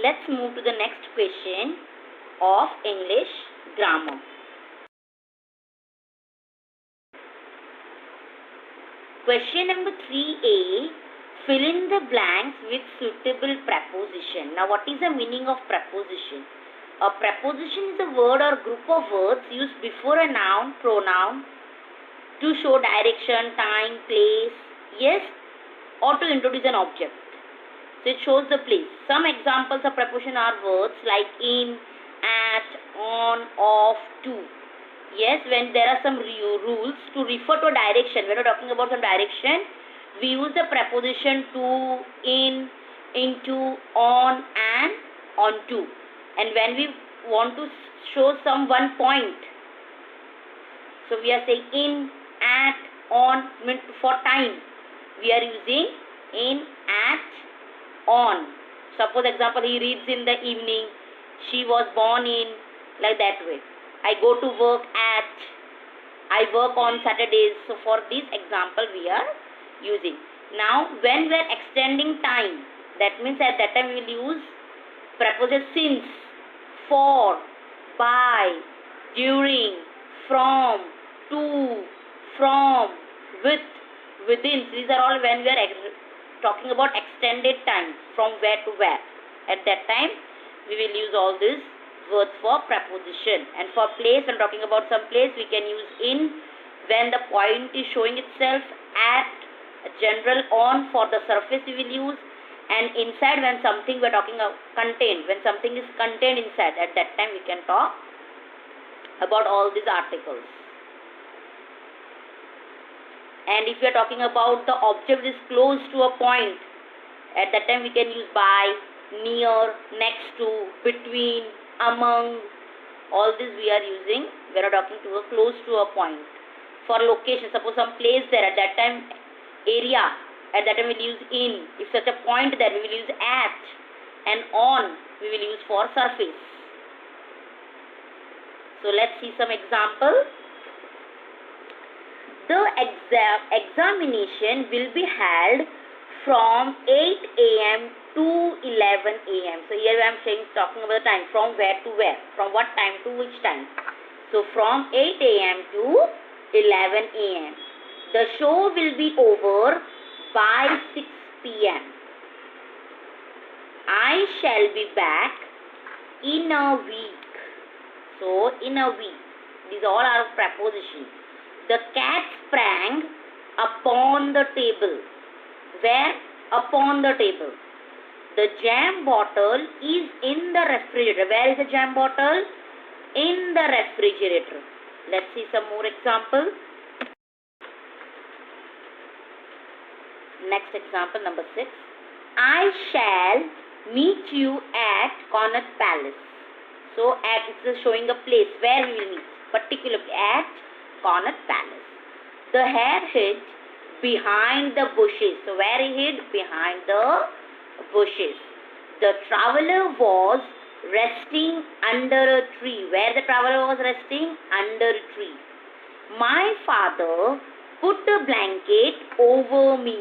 Let's move to the next question of English grammar. Question number 3A. Fill in the blanks with suitable preposition. Now, what is the meaning of preposition? A preposition is a word or group of words used before a noun, pronoun to show direction, time, place, yes, or to introduce an object. So it shows the place. Some examples of preposition are words like in, at, on, off, to. Yes, when there are some rules to refer to a direction, when we're talking about some direction, we use the preposition to, in, into, on, and onto. And when we want to show some one point, so we are saying in, at, on, meant for time. We are using in, at, on. Suppose example, he reads in the evening, she was born in, like that way. I go to work at, I work on Saturdays. So for this example we are using. Now when we are extending time, that means at that time we will use preposition since, for, by, during, from, to, from, with, within. These are all when we are talking about extended time, from where to where. At that time we will use all these words for preposition. And for place, when talking about some place, we can use in when the point is showing itself, at, general, on for the surface we will use, and inside when something we are talking about contained, when something is contained inside, at that time we can talk about all these articles. And if we are talking about the object is close to a point, at that time we can use by, near, next to, between, among. All this we are using when we are talking to a close to a point. For location, suppose some place there, at that time area, at that time we will use in. If such a point there, we will use at, and on we will use for surface. So let's see some example. The examination will be held from 8 a.m. to 11 a.m. So here I am talking about the time, from where to where, from what time to which time. So from 8 a.m. to 11 a.m. The show will be over by 6 p.m. I shall be back in a week. So in a week. These all are prepositions. The cat sprang upon the table. Where? Upon the table. The jam bottle is in the refrigerator. Where is the jam bottle? In the refrigerator. Let's see some more example. Next example, number 6. I shall meet you at Connaught Palace. So at, it's showing a place where we will meet. Particularly at Connaught Palace. The hare hid behind the bushes. So where he hid? Behind the bushes. The traveler was resting under a tree. Where the traveler was resting? Under a tree. My father put a blanket over me.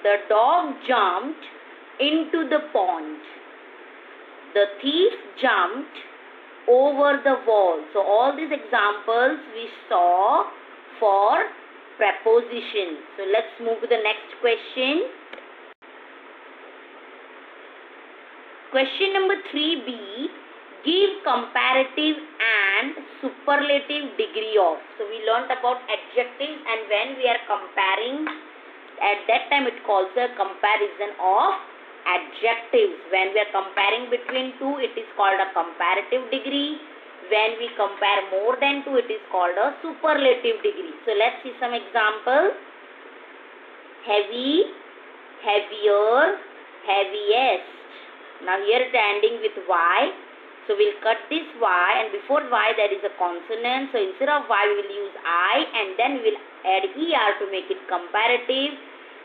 The dog jumped into the pond. The thief jumped over the wall. So all these examples we saw for preposition. So let's move to the next question. Question number 3B. Give comparative and superlative degree of. So we learnt about adjectives, and when we are comparing, at that time it calls a comparison of adjectives. When we are comparing between two, it is called a comparative degree. When we compare more than two, it is called a superlative degree. So let's see some example. Heavy, heavier, heaviest. Now here it is ending with Y. So we'll cut this Y, and before Y there is a consonant. So instead of Y we will use I, and then we will add ER to make it comparative,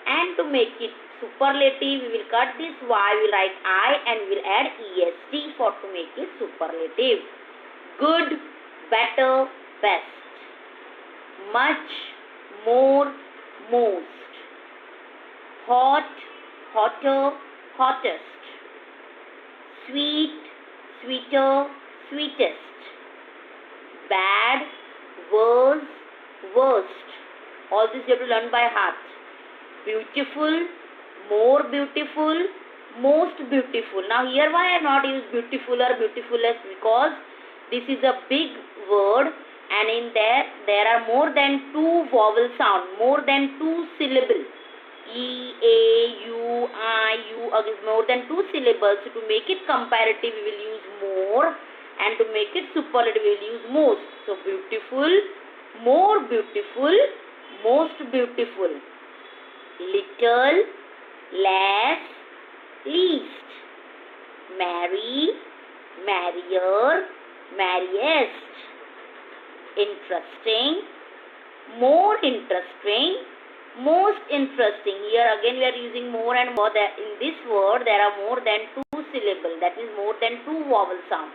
and to make it superlative we will cut this Y, we will write I, and we will add EST for to make it superlative. Good, better, best. Much, more, most. Hot, hotter, hottest. Sweet, sweeter, sweetest. Bad, worse, worst. All this you have to learn by heart. Beautiful, more beautiful, most beautiful. Now here why I have not used beautiful or beautifulest, because this is a big word and in there are more than 2 vowel sound, more than 2 syllables. E, A, U, I, U, more than 2 syllables. So to make it comparative we will use more, and to make it superlative we will use most. So beautiful, more beautiful, most beautiful. Little, less, least. Merry, merrier, merriest. Interesting, more interesting, most interesting. Here again we are using more and more. In this word there are more than 2 syllables, that means more than 2 vowel sound.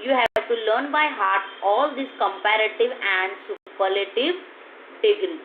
You have to learn by heart all this comparative and superlative degree.